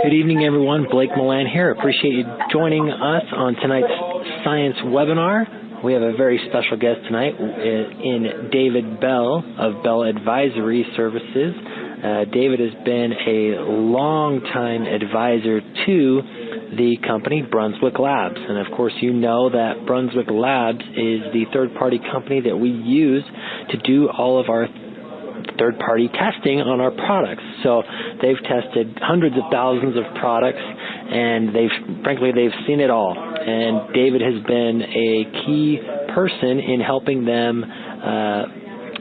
Good evening, everyone. Blake Milan here. Appreciate you joining us on tonight's science webinar. We have a very special guest tonight in David Bell of Bell Advisory Services. David has been a long-time advisor to the company Brunswick Labs. And of course, you know that Brunswick Labs is the third-party company that we use to do all of our third-party testing on our products. So they've tested hundreds of thousands of products, and they've seen it all. And David has been a key person in helping them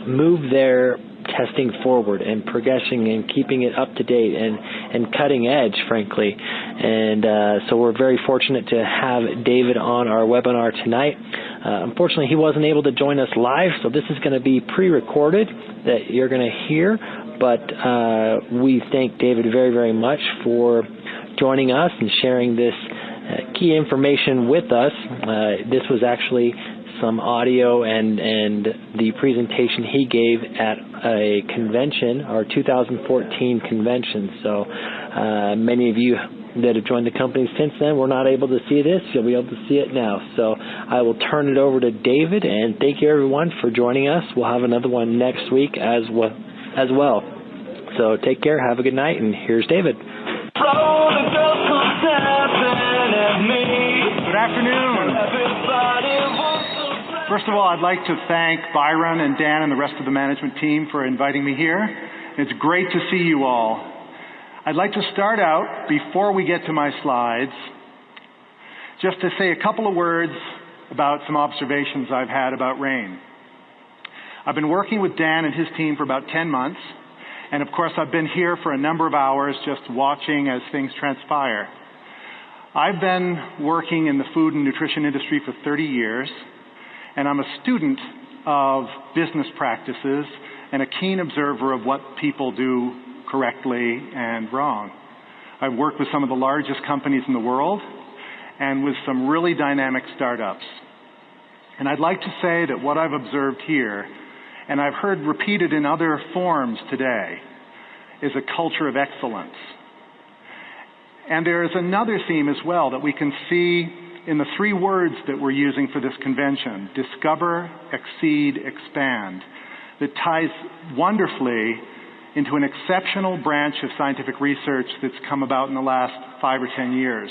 move their testing forward and progressing and keeping it up to date and cutting edge, frankly. And so we're very fortunate to have David on our webinar tonight. Unfortunately, he wasn't able to join us live, so this is going to be pre-recorded that you're going to hear. But we thank David very, very much for joining us and sharing this key information with us. This was actually some audio and the presentation he gave at a convention, our 2014 convention. So many of you that have joined the company since then were not able to see this. You'll be able to see it now. So I will turn it over to David, and thank you everyone for joining us. We'll have another one next week as well. So take care, have a good night, and here's David. Good afternoon. First of all, I'd like to thank Byron and Dan and the rest of the management team for inviting me here. It's great to see you all. I'd like to start out, before we get to my slides, just to say a couple of words about some observations I've had about rain. I've been working with Dan and his team for about 10 months, and of course I've been here for a number of hours just watching as things transpire. I've been working in the food and nutrition industry for 30 years, and I'm a student of business practices and a keen observer of what people do correctly and wrong. I've worked with some of the largest companies in the world and with some really dynamic startups. And I'd like to say that what I've observed here, and I've heard repeated in other forms today, is a culture of excellence. And there is another theme as well that we can see in the three words that we're using for this convention: discover, exceed, expand, that ties wonderfully into an exceptional branch of scientific research that's come about in the last 5 or 10 years,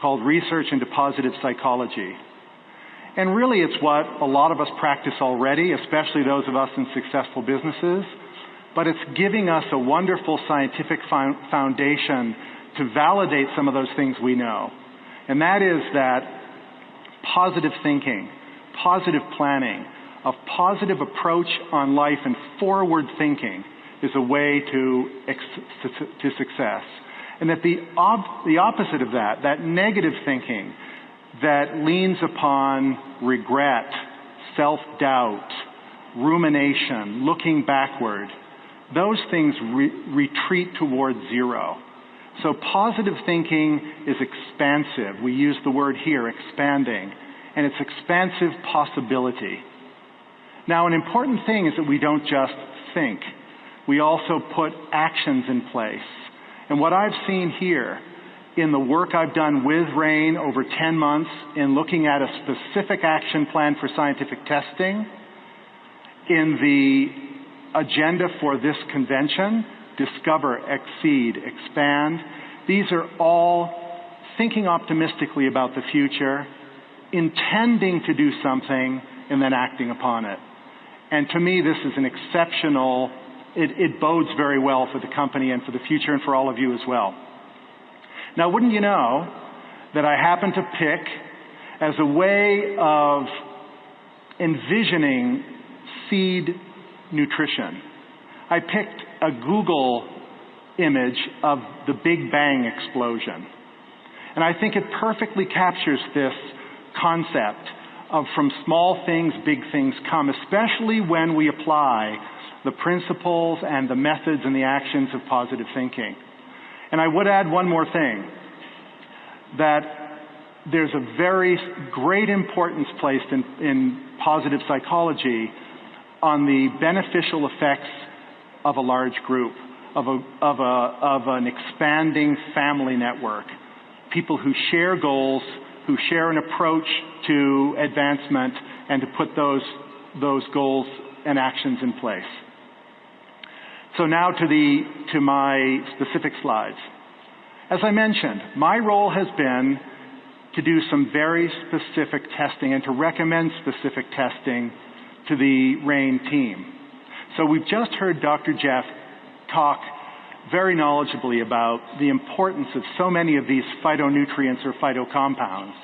called research into positive psychology. And really it's what a lot of us practice already, especially those of us in successful businesses, but it's giving us a wonderful scientific foundation to validate some of those things we know. And that is that positive thinking, positive planning, a positive approach on life and forward thinking is a way to success. And that the opposite of that negative thinking that leans upon regret, self-doubt, rumination, looking backward, those things retreat towards zero. So positive thinking is expansive. We use the word here, expanding, and it's expansive possibility. Now, an important thing is that we don't just think. We also put actions in place. And what I've seen here in the work I've done with RAIN over 10 months in looking at a specific action plan for scientific testing, in the agenda for this convention, discover, exceed, expand, these are all thinking optimistically about the future, intending to do something, and then acting upon it. And to me, this is an exceptional, it bodes very well for the company and for the future and for all of you as well. Now, wouldn't you know that I happen to pick, as a way of envisioning seed nutrition, I picked a Google image of the Big Bang explosion. And I think it perfectly captures this concept of from small things, big things come, especially when we apply the principles and the methods and the actions of positive thinking. And I would add one more thing, that there's a very great importance placed in positive psychology on the beneficial effects of a large group. of an expanding family network. People who share goals, who share an approach to advancement, and to put those goals and actions in place. So now to my specific slides. As I mentioned, my role has been to do some very specific testing and to recommend specific testing to the RAIN team. So we've just heard Dr. Jeff talk very knowledgeably about the importance of so many of these phytonutrients or phytocompounds.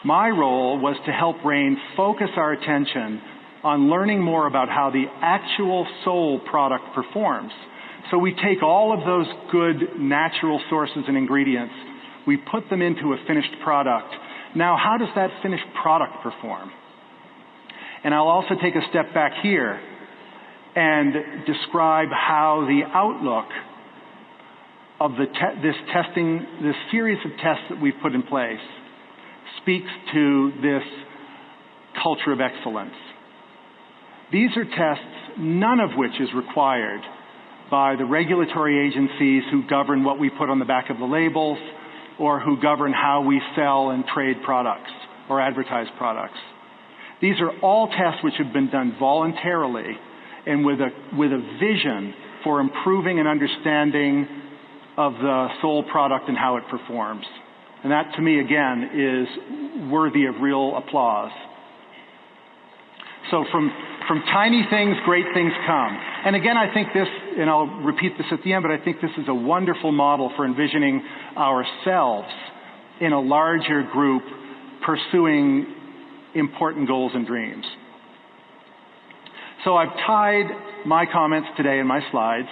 My role was to help RAIN focus our attention on learning more about how the actual Sol product performs. So we take all of those good natural sources and ingredients, we put them into a finished product. Now, how does that finished product perform? And I'll also take a step back here and describe how the outlook of this series of tests that we've put in place speaks to this culture of excellence. These are tests, none of which is required by the regulatory agencies who govern what we put on the back of the labels or who govern how we sell and trade products or advertise products. These are all tests which have been done voluntarily and with a vision for improving an understanding of the Sol product and how it performs. And that, to me, again, is worthy of real applause. So from tiny things, great things come. And again, I think this, and I'll repeat this at the end, but I think this is a wonderful model for envisioning ourselves in a larger group pursuing important goals and dreams. So I've tied my comments today in my slides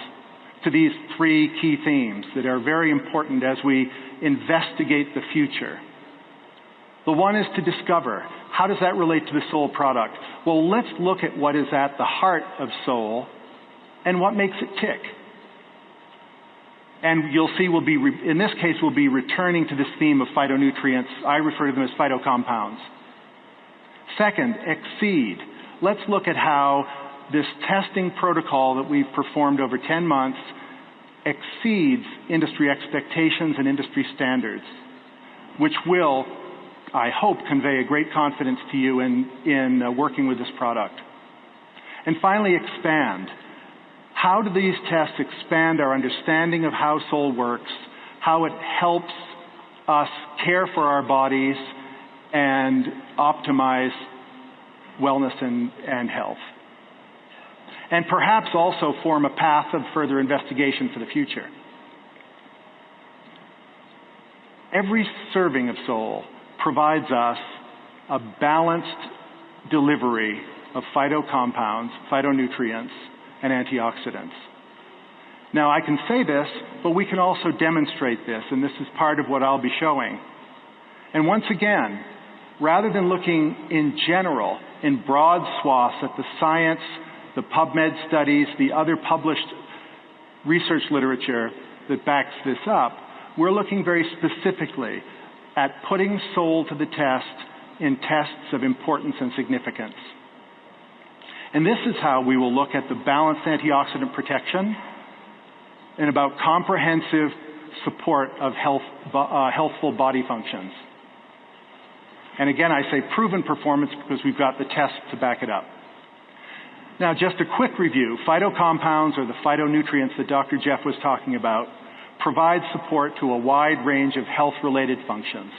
to these three key themes that are very important as we investigate the future. The one is to discover, how does that relate to the Sol product? Well, let's look at what is at the heart of Sol and what makes it tick. And you'll see in this case, we'll be returning to this theme of phytonutrients. I refer to them as phytocompounds. Second, exceed. Let's look at how this testing protocol that we've performed over 10 months exceeds industry expectations and industry standards, which will, I hope, convey a great confidence to you in working with this product. And finally, expand. How do these tests expand our understanding of how Sol works, how it helps us care for our bodies and optimize wellness and health? And perhaps also form a path of further investigation for the future. Every serving of Sol provides us a balanced delivery of phytocompounds, phytonutrients, and antioxidants. Now, I can say this, but we can also demonstrate this, and this is part of what I'll be showing. And once again, rather than looking in general, in broad swaths at the science, the PubMed studies, the other published research literature that backs this up, we're looking very specifically at putting Sol to the test in tests of importance and significance. And this is how we will look at the balanced antioxidant protection and about comprehensive support of healthful body functions. And again, I say proven performance because we've got the tests to back it up. Now, just a quick review. Phytocompounds, or the phytonutrients that Dr. Jeff was talking about, provide support to a wide range of health-related functions.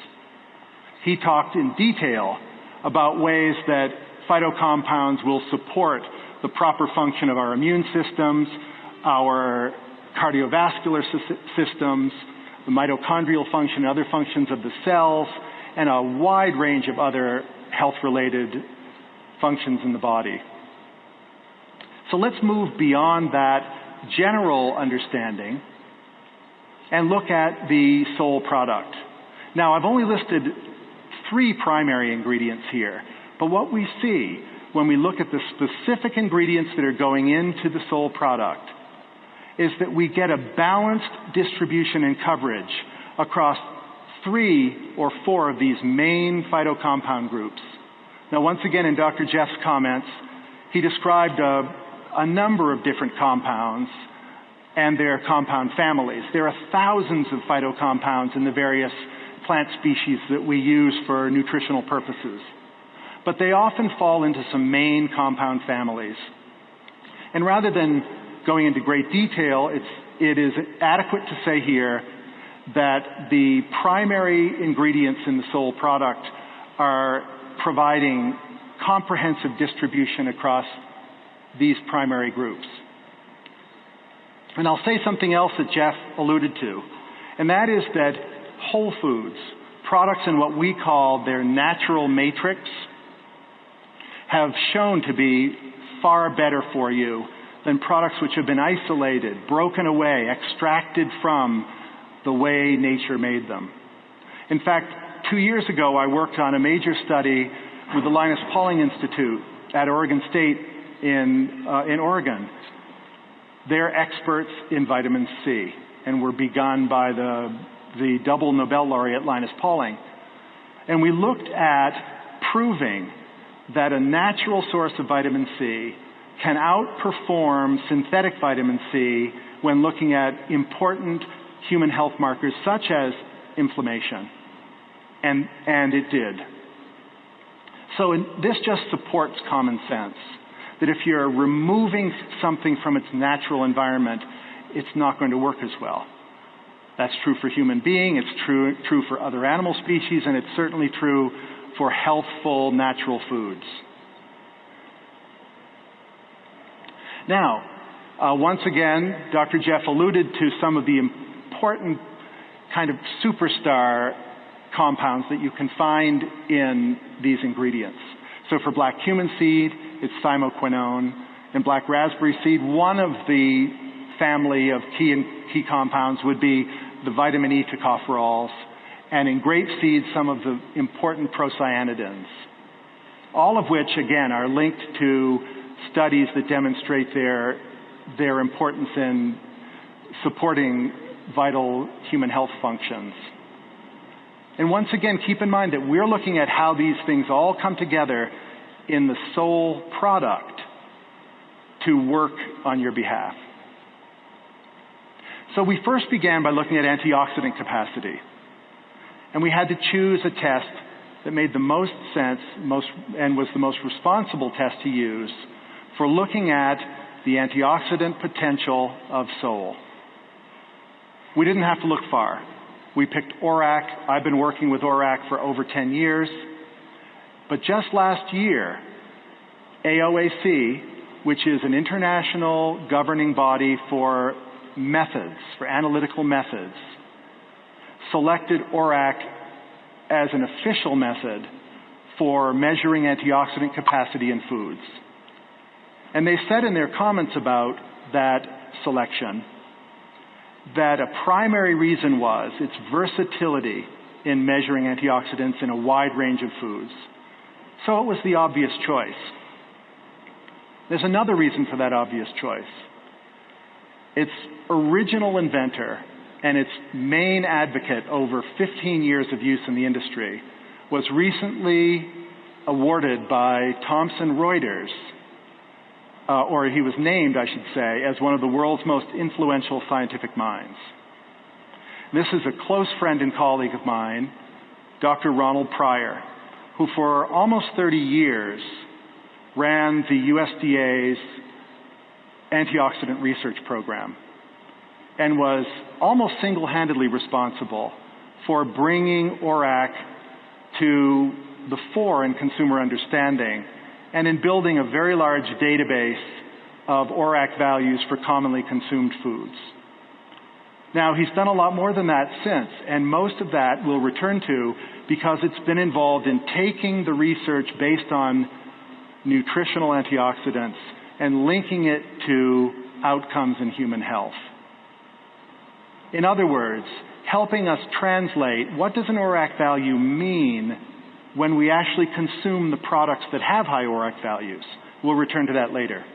He talked in detail about ways that phytocompounds will support the proper function of our immune systems, our cardiovascular systems, the mitochondrial function, and other functions of the cells, and a wide range of other health-related functions in the body. So let's move beyond that general understanding and look at the Sol product. Now, I've only listed 3 primary ingredients here, but what we see when we look at the specific ingredients that are going into the Sol product is that we get a balanced distribution and coverage across 3 or 4 of these main phytocompound groups. Now, once again, in Dr. Jeff's comments, he described a number of different compounds and their compound families. There are thousands of phytocompounds in the various plant species that we use for nutritional purposes. But they often fall into some main compound families. And rather than going into great detail, it is adequate to say here that the primary ingredients in the Soul product are providing comprehensive distribution across these primary groups. And I'll say something else that Jeff alluded to, and that is that whole foods, products in what we call their natural matrix, have shown to be far better for you than products which have been isolated, broken away, extracted from the way nature made them. In fact, 2 years ago, I worked on a major study with the Linus Pauling Institute at Oregon State in Oregon. They're experts in vitamin C and were begun by the double Nobel laureate Linus Pauling. And we looked at proving that a natural source of vitamin C can outperform synthetic vitamin C when looking at important human health markers such as inflammation. And it did. So this just supports common sense, that if you're removing something from its natural environment, it's not going to work as well. That's true for human beings, it's true for other animal species, and it's certainly true for healthful natural foods. Now, once again, Dr. Jeff alluded to some of the important kind of superstar compounds that you can find in these ingredients. So for black cumin seed, it's thymoquinone. In black raspberry seed, one of the family of key compounds would be the vitamin E tocopherols. And in grape seed, some of the important procyanidins. All of which, again, are linked to studies that demonstrate their importance in supporting vital human health functions. And once again, keep in mind that we're looking at how these things all come together in the Soul product to work on your behalf. So we first began by looking at antioxidant capacity. And we had to choose a test that made the most sense and was the most responsible test to use for looking at the antioxidant potential of Soul. We didn't have to look far. We picked ORAC. I've been working with ORAC for over 10 years. But just last year, AOAC, which is an international governing body for methods, for analytical methods, selected ORAC as an official method for measuring antioxidant capacity in foods. And they said in their comments about that selection that a primary reason was its versatility in measuring antioxidants in a wide range of foods. So it was the obvious choice. There's another reason for that obvious choice. Its original inventor and its main advocate over 15 years of use in the industry was recently awarded by Thomson Reuters, or he was named, I should say, as one of the world's most influential scientific minds. This is a close friend and colleague of mine, Dr. Ronald Pryor, who for almost 30 years ran the USDA's antioxidant research program and was almost single-handedly responsible for bringing ORAC to the fore in consumer understanding and in building a very large database of ORAC values for commonly consumed foods. Now, he's done a lot more than that since, and most of that we'll return to because it's been involved in taking the research based on nutritional antioxidants and linking it to outcomes in human health. In other words, helping us translate what does an ORAC value mean when we actually consume the products that have high ORAC values. We'll return to that later.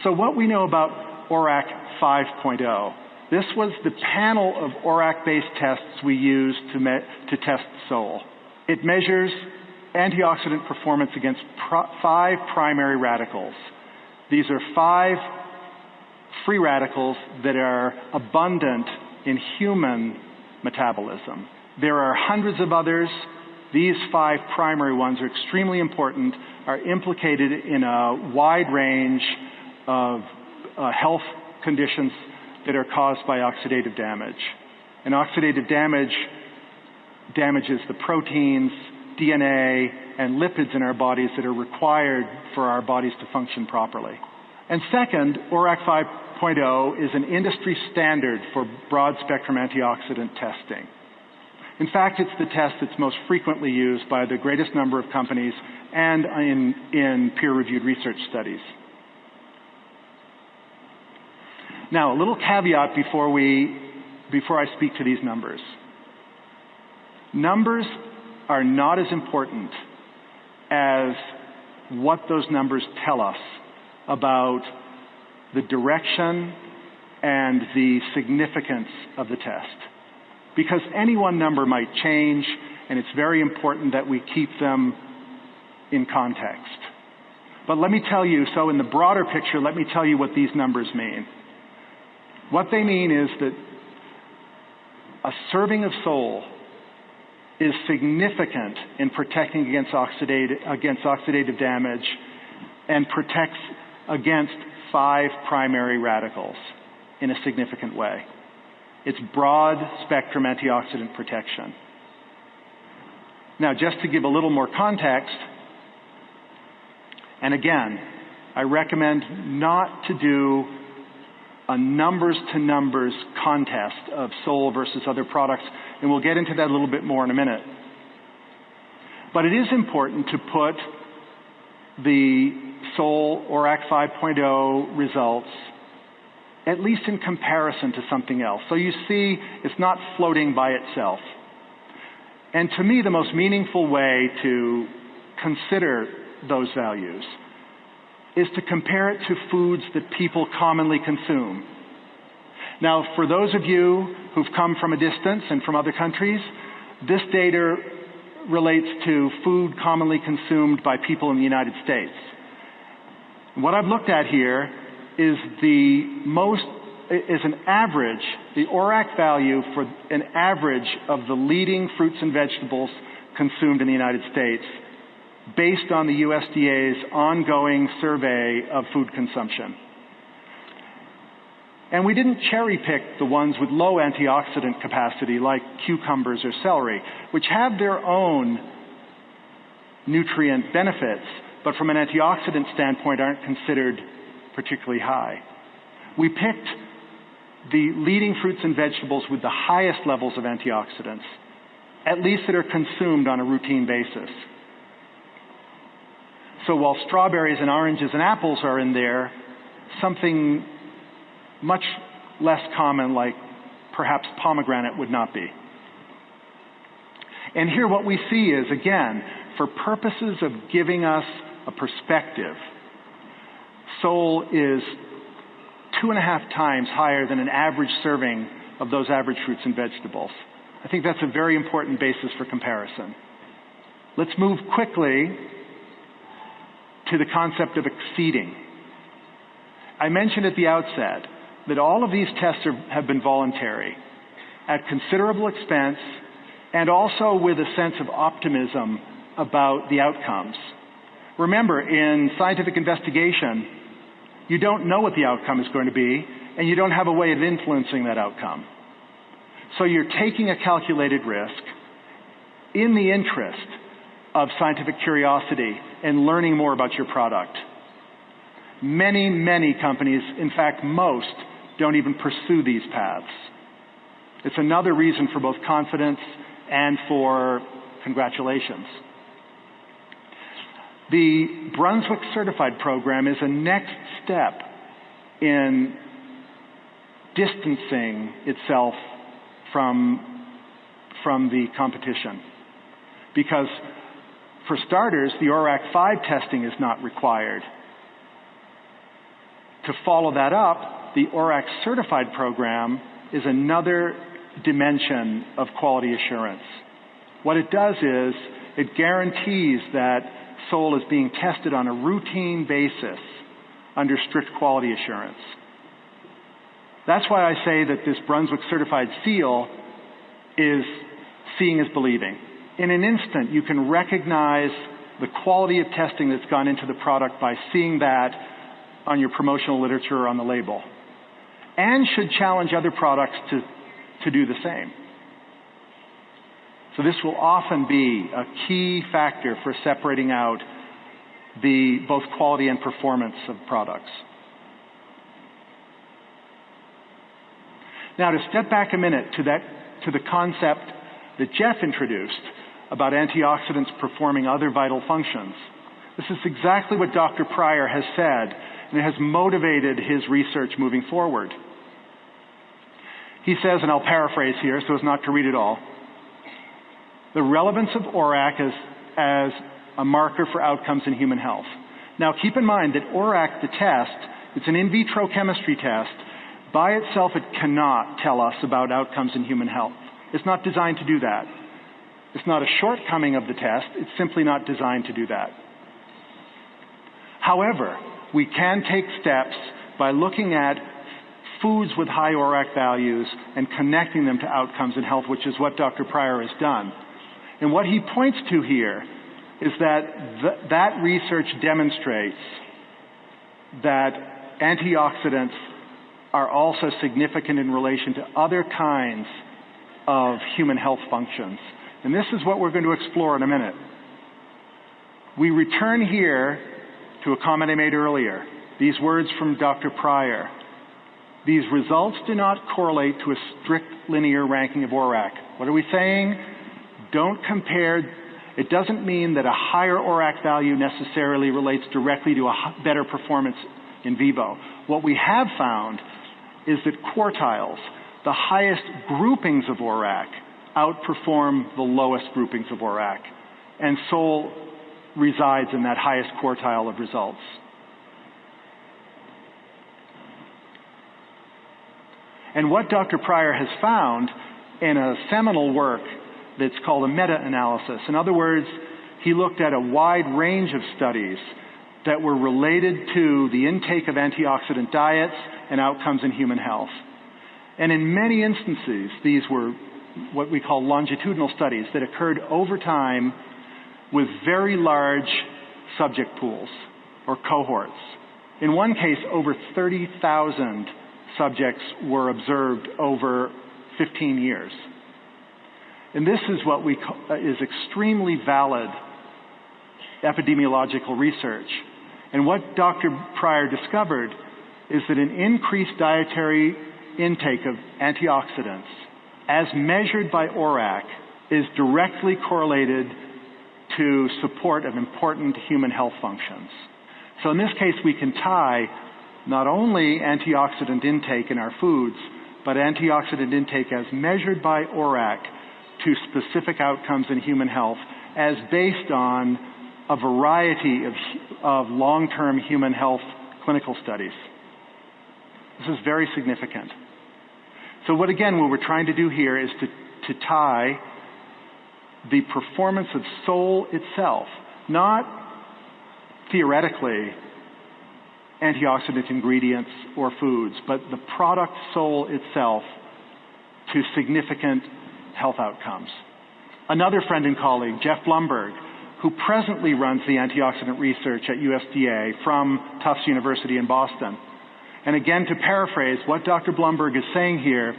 So what we know about ORAC 5.0, this was the panel of ORAC-based tests we used to test Soul. It measures antioxidant performance against 5 primary radicals. These are 5 free radicals that are abundant in human metabolism. There are hundreds of others. These 5 primary ones are extremely important, are implicated in a wide range of health conditions that are caused by oxidative damage. And oxidative damage damages the proteins, DNA, and lipids in our bodies that are required for our bodies to function properly. And second, ORAC 5.0 is an industry standard for broad-spectrum antioxidant testing. In fact, it's the test that's most frequently used by the greatest number of companies and in peer-reviewed research studies. Now, a little caveat before I speak to these numbers. Numbers are not as important as what those numbers tell us about the direction and the significance of the test. Because any one number might change, and it's very important that we keep them in context. But let me tell you, so in the broader picture, let me tell you what these numbers mean. What they mean is that a serving of Sol is significant in protecting against oxidative damage and protects against 5 primary radicals in a significant way. It's broad-spectrum antioxidant protection. Now, just to give a little more context, and again, I recommend not to do a numbers-to-numbers contest of Sol versus other products, and we'll get into that a little bit more in a minute. But it is important to put the Sol ORAC 5.0 results at least in comparison to something else. So you see, it's not floating by itself. And to me, the most meaningful way to consider those values is to compare it to foods that people commonly consume. Now, for those of you who've come from a distance and from other countries, this data relates to food commonly consumed by people in the United States. What I've looked at here is an average, the ORAC value for an average of the leading fruits and vegetables consumed in the United States based on the USDA's ongoing survey of food consumption. And we didn't cherry pick the ones with low antioxidant capacity like cucumbers or celery, which have their own nutrient benefits, but from an antioxidant standpoint aren't considered particularly high. We picked the leading fruits and vegetables with the highest levels of antioxidants, at least that are consumed on a routine basis. So while strawberries and oranges and apples are in there, something much less common like perhaps pomegranate would not be. And here what we see is, again, for purposes of giving us a perspective, Sol is 2.5 times higher than an average serving of those average fruits and vegetables. I think that's a very important basis for comparison. Let's move quickly to the concept of exceeding. I mentioned at the outset that all of these tests have been voluntary, at considerable expense, and also with a sense of optimism about the outcomes. Remember, in scientific investigation, you don't know what the outcome is going to be, and you don't have a way of influencing that outcome. So you're taking a calculated risk in the interest of scientific curiosity and learning more about your product. Many, many companies, in fact most, don't even pursue these paths. It's another reason for both confidence and for congratulations. The Brunswick Certified Program is a next step in distancing itself from the competition. Because, for starters, the ORAC 5 testing is not required. To follow that up, the ORAC Certified Program is another dimension of quality assurance. What it does is it guarantees that Sol is being tested on a routine basis under strict quality assurance. That's why I say that this Brunswick certified seal is seeing is believing. In an instant, you can recognize the quality of testing that's gone into the product by seeing that on your promotional literature or on the label, and should challenge other products to do the same. So this will often be a key factor for separating out the both quality and performance of products. Now, to step back a minute to the concept that Jeff introduced about antioxidants performing other vital functions. This is exactly what Dr. Pryor has said, and it has motivated his research moving forward. He says, and I'll paraphrase here so as not to read it all, the relevance of ORAC as a marker for outcomes in human health. Now, keep in mind that ORAC, the test, it's an in vitro chemistry test. By itself, it cannot tell us about outcomes in human health. It's not designed to do that. It's not a shortcoming of the test. It's simply not designed to do that. However, we can take steps by looking at foods with high ORAC values and connecting them to outcomes in health, which is what Dr. Pryor has done. And what he points to here is that that research demonstrates that antioxidants are also significant in relation to other kinds of human health functions. And this is what we're going to explore in a minute. We return here to a comment I made earlier, these words from Dr. Pryor. These results do not correlate to a strict linear ranking of ORAC. What are we saying? Don't compare. It doesn't mean that a higher ORAC value necessarily relates directly to a better performance in vivo. What we have found is that quartiles, the highest groupings of ORAC, outperform the lowest groupings of ORAC. And SOL resides in that highest quartile of results. And what Dr. Pryor has found in a seminal work that's called a meta-analysis, in other words, he looked at a wide range of studies that were related to the intake of antioxidant diets and outcomes in human health. And in many instances, these were what we call longitudinal studies that occurred over time with very large subject pools or cohorts. In one case, over 30,000 subjects were observed over 15 years. And this is what we call, is extremely valid epidemiological research. And what Dr. Pryor discovered is that an increased dietary intake of antioxidants, as measured by ORAC, is directly correlated to support of important human health functions. So in this case, we can tie not only antioxidant intake in our foods, but antioxidant intake as measured by ORAC to specific outcomes in human health as based on a variety of long-term human health clinical studies. This is very significant. So what we're trying to do here is to tie the performance of SOL itself, not theoretically antioxidant ingredients or foods, but the product SOL itself to significant health outcomes. Another friend and colleague, Jeff Blumberg, who presently runs the antioxidant research at USDA from Tufts University in Boston. And again, to paraphrase, what Dr. Blumberg is saying here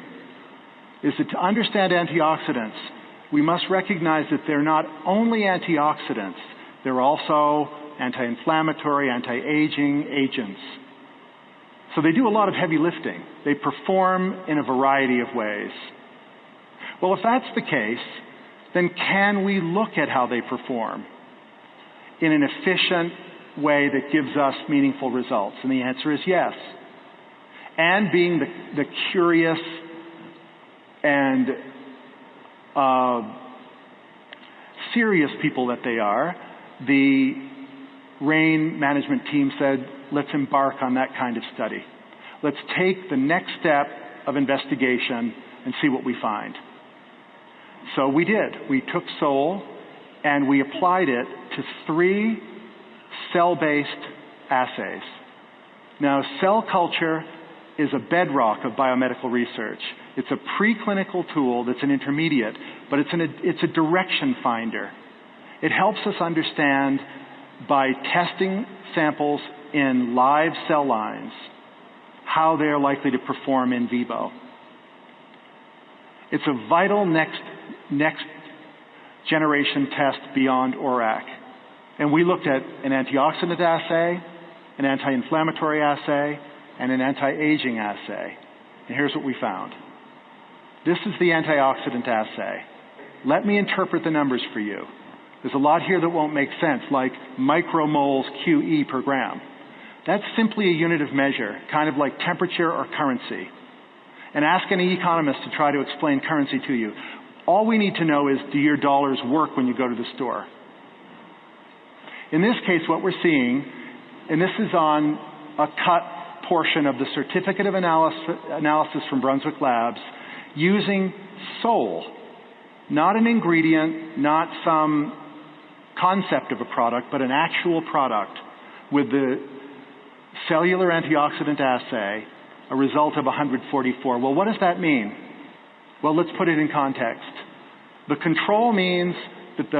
is that to understand antioxidants, we must recognize that they're not only antioxidants, they're also anti-inflammatory, anti-aging agents. So they do a lot of heavy lifting. They perform in a variety of ways. Well, if that's the case, then can we look at how they perform in an efficient way that gives us meaningful results? And the answer is yes. And being the curious and serious people that they are, the RAIN management team said, let's embark on that kind of study. Let's take the next step of investigation and see what we find. So we did. We took SOL and we applied it to 3 cell-based assays. Now, cell culture is a bedrock of biomedical research. It's a preclinical tool that's an intermediate, but it's a direction finder. It helps us understand, by testing samples in live cell lines, how they're likely to perform in vivo. It's a vital next generation test beyond ORAC. And we looked at an antioxidant assay, an anti-inflammatory assay, and an anti-aging assay. And here's what we found. This is the antioxidant assay. Let me interpret the numbers for you. There's a lot here that won't make sense, like micromoles QE per gram. That's simply a unit of measure, kind of like temperature or currency. And ask any economist to try to explain currency to you. All we need to know is, do your dollars work when you go to the store? In this case, what we're seeing, and this is on a cut portion of the Certificate of Analysis from Brunswick Labs, using SOL, not an ingredient, not some concept of a product, but an actual product, with the cellular antioxidant assay, a result of 144. Well, what does that mean? Well, let's put it in context. The control means that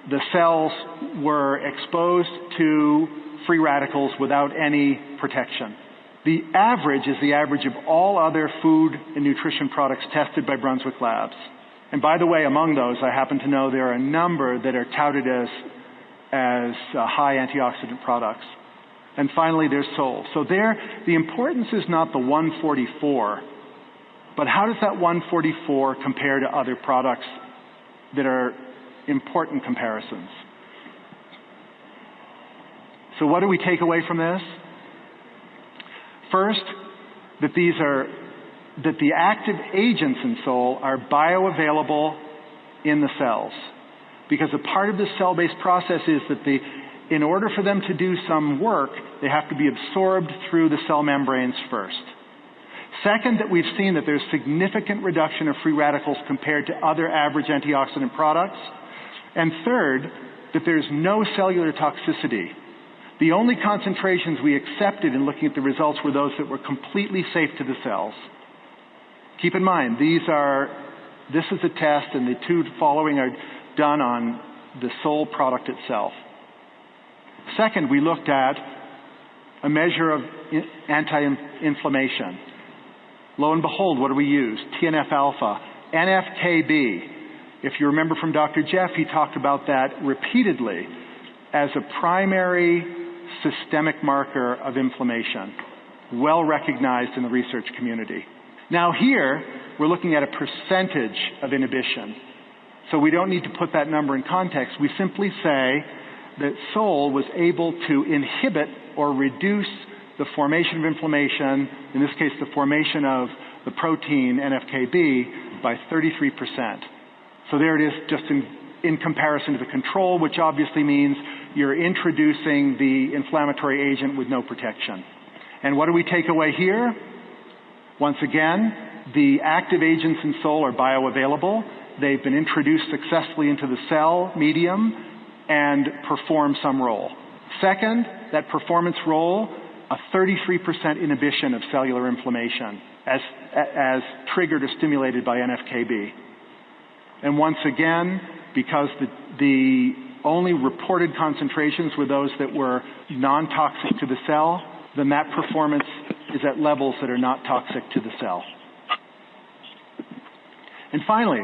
the cells were exposed to free radicals without any protection. The average is the average of all other food and nutrition products tested by Brunswick Labs. And by the way, among those, I happen to know there are a number that are touted as high antioxidant products. And finally, there's SOL. So there, the importance is not the 144, but how does that 144 compare to other products that are important comparisons? So what do we take away from this? First, that the active agents in SOL are bioavailable in the cells. Because a part of this cell-based process is that in order for them to do some work, they have to be absorbed through the cell membranes first. Second, that we've seen that there's significant reduction of free radicals compared to other average antioxidant products. And third, that there's no cellular toxicity. The only concentrations we accepted in looking at the results were those that were completely safe to the cells. Keep in mind, this is a test, and the two following are done on the SOL product itself. Second, we looked at a measure of anti-inflammation. Lo and behold, what do we use? TNF-alpha, NF-κB. If you remember from Dr. Jeff, he talked about that repeatedly as a primary systemic marker of inflammation, well recognized in the research community. Now here, we're looking at a percentage of inhibition. So we don't need to put that number in context. We simply say that SOL was able to inhibit or reduce the formation of inflammation, in this case the formation of the protein NF-κB, by 33%. So there it is, just in comparison to the control, which obviously means you're introducing the inflammatory agent with no protection. And what do we take away here? Once again, the active agents in SOL are bioavailable. They've been introduced successfully into the cell medium and perform some role. Second, that performance role, a 33% inhibition of cellular inflammation as triggered or stimulated by NF-κB. And once again, because the only reported concentrations were those that were non-toxic to the cell, then that performance is at levels that are not toxic to the cell. And finally,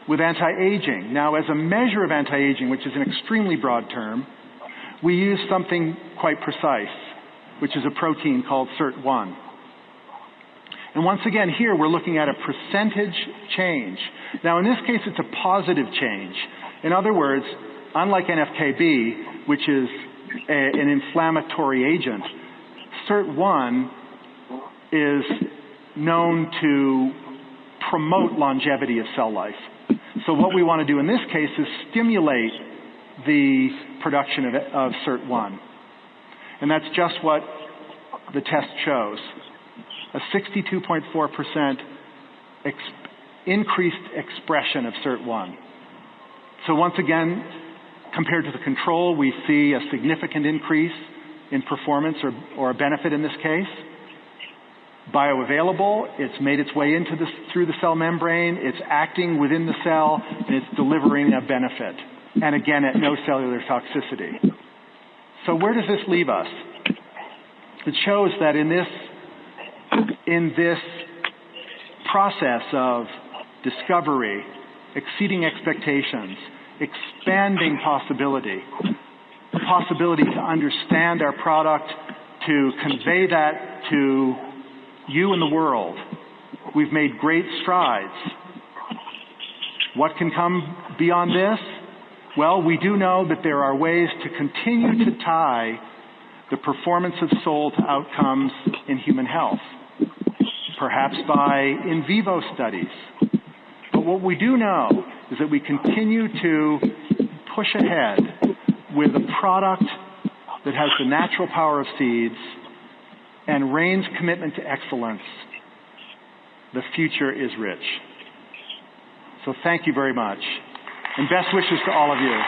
with anti-aging. Now, as a measure of anti-aging, which is an extremely broad term, we use something quite precise, which is a protein called SIRT1. And once again, here we're looking at a percentage change. Now, in this case, it's a positive change. In other words, unlike NF-κB, which is an inflammatory agent, SIRT1 is known to promote longevity of cell life. So what we want to do in this case is stimulate the production of SIRT1. And that's just what the test shows. A 62.4% increased expression of SIRT1. So once again, compared to the control, we see a significant increase in performance or a benefit in this case. bioavailable, it's made its way through the cell membrane, it's acting within the cell, and it's delivering a benefit. And again, at no cellular toxicity. So where does this leave us? It shows that in this process of discovery, exceeding expectations, expanding possibility, the possibility to understand our product, to convey that to you and the world, we've made great strides. What can come beyond this? Well, we do know that there are ways to continue to tie the performance of soul to outcomes in human health, perhaps by in vivo studies. But what we do know is that we continue to push ahead with a product that has the natural power of seeds and Rain's commitment to excellence. The future is rich. So thank you very much. And best wishes to all of you.